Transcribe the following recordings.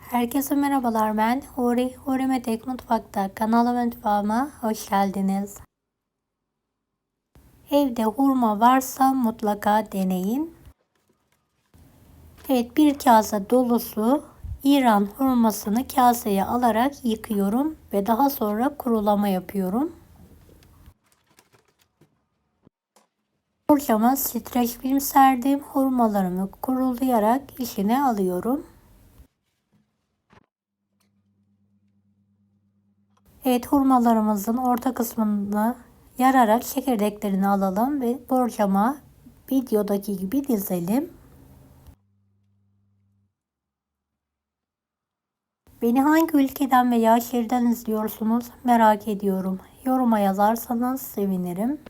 Herkese merhabalar, ben Huri Metek Mutfak'ta kanalıma mutfağıma hoş geldiniz. Evde hurma varsa mutlaka deneyin. Evet, bir kase dolusu İran hurmasını kaseye alarak yıkıyorum ve daha sonra kurulama yapıyorum. Borcama streç film serdim, hurmalarımı kurulayarak içine alıyorum. Evet, hurmalarımızın orta kısmını yararak çekirdeklerini alalım ve borcama videodaki gibi dizelim. Beni hangi ülkeden veya şehirden izliyorsunuz merak ediyorum. Yoruma yazarsanız sevinirim.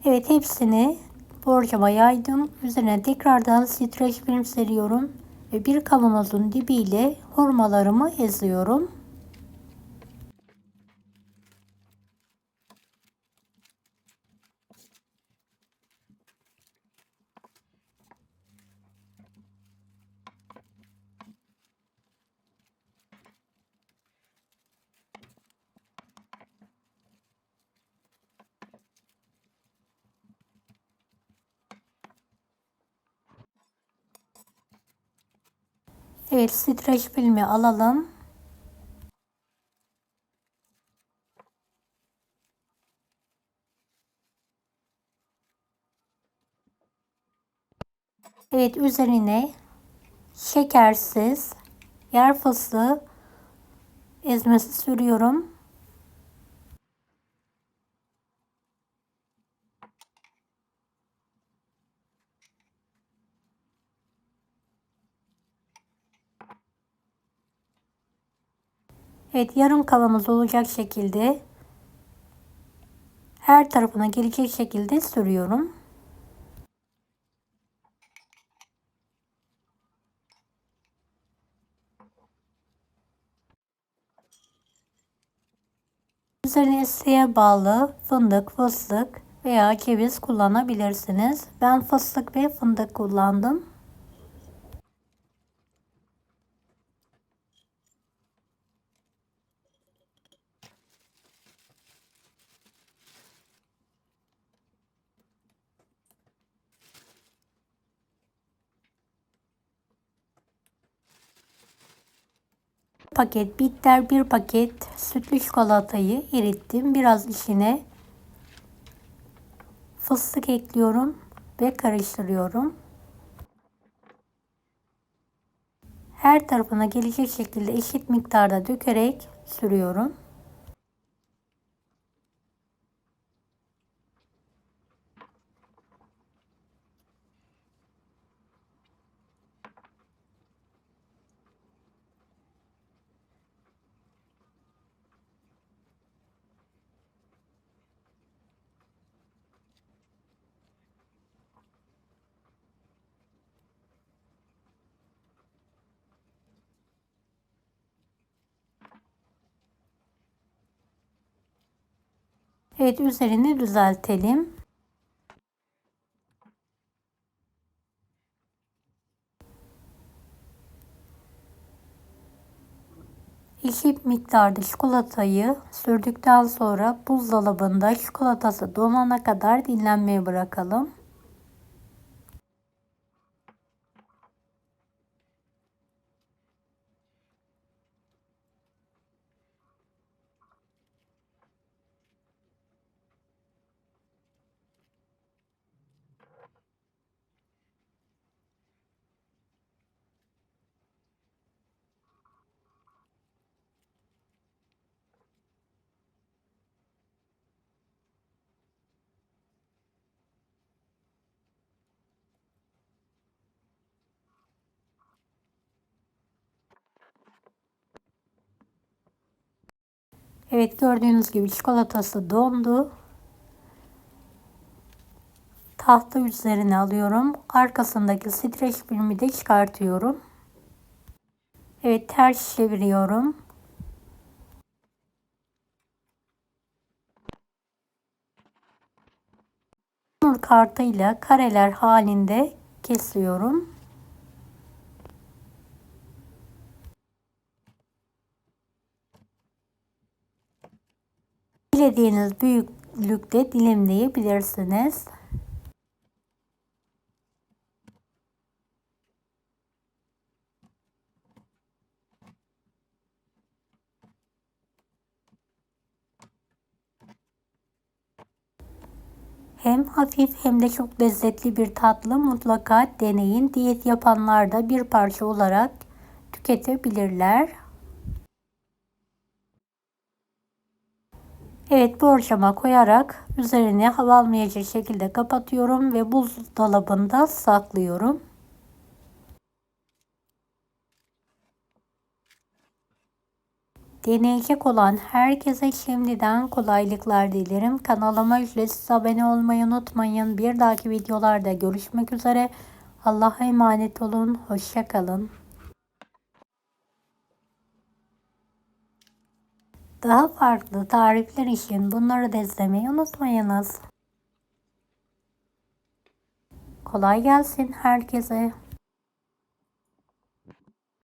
Evet, hepsini borcama yaydım. Üzerine tekrardan streç film seriyorum ve bir kavanozun dibiyle hurmalarımı eziyorum. Evet, streç filmi alalım. Evet, üzerine şekersiz yer fıstığı ezmesi sürüyorum. Evet, yarım kavanoz olacak şekilde her tarafına gelecek şekilde sürüyorum. Üzerine isteğe bağlı fındık, fıstık veya ceviz kullanabilirsiniz. Ben fıstık ve fındık kullandım. Bir paket bitter, bir paket sütlü çikolatayı erittim. Biraz içine fıstık ekliyorum ve karıştırıyorum. Her tarafına gelecek şekilde eşit miktarda dökerek sürüyorum. Evet, üzerini düzeltelim. Eşit miktarda çikolatayı sürdükten sonra buzdolabında çikolatası donana kadar dinlenmeye bırakalım. Evet, gördüğünüz gibi çikolatası dondu. Tahta üzerine alıyorum. Arkasındaki streç filmi de çıkartıyorum. Evet, ters çeviriyorum. Hamur kartıyla kareler halinde kesiyorum. dilediğiniz büyüklükte dilimleyebilirsiniz. Hem hafif hem de çok lezzetli bir tatlı, mutlaka deneyin. Diyet yapanlar da bir parça olarak tüketebilirler. Evet, borcama koyarak üzerine hava almayacak şekilde kapatıyorum ve buzdolabında saklıyorum. Deneyecek olan herkese şimdiden kolaylıklar dilerim. Kanalıma ücretsiz abone olmayı unutmayın. Bir dahaki videolarda görüşmek üzere. Allah'a emanet olun. Hoşça kalın. Daha farklı tarifler için bunları da izlemeyi unutmayınız. Kolay gelsin herkese.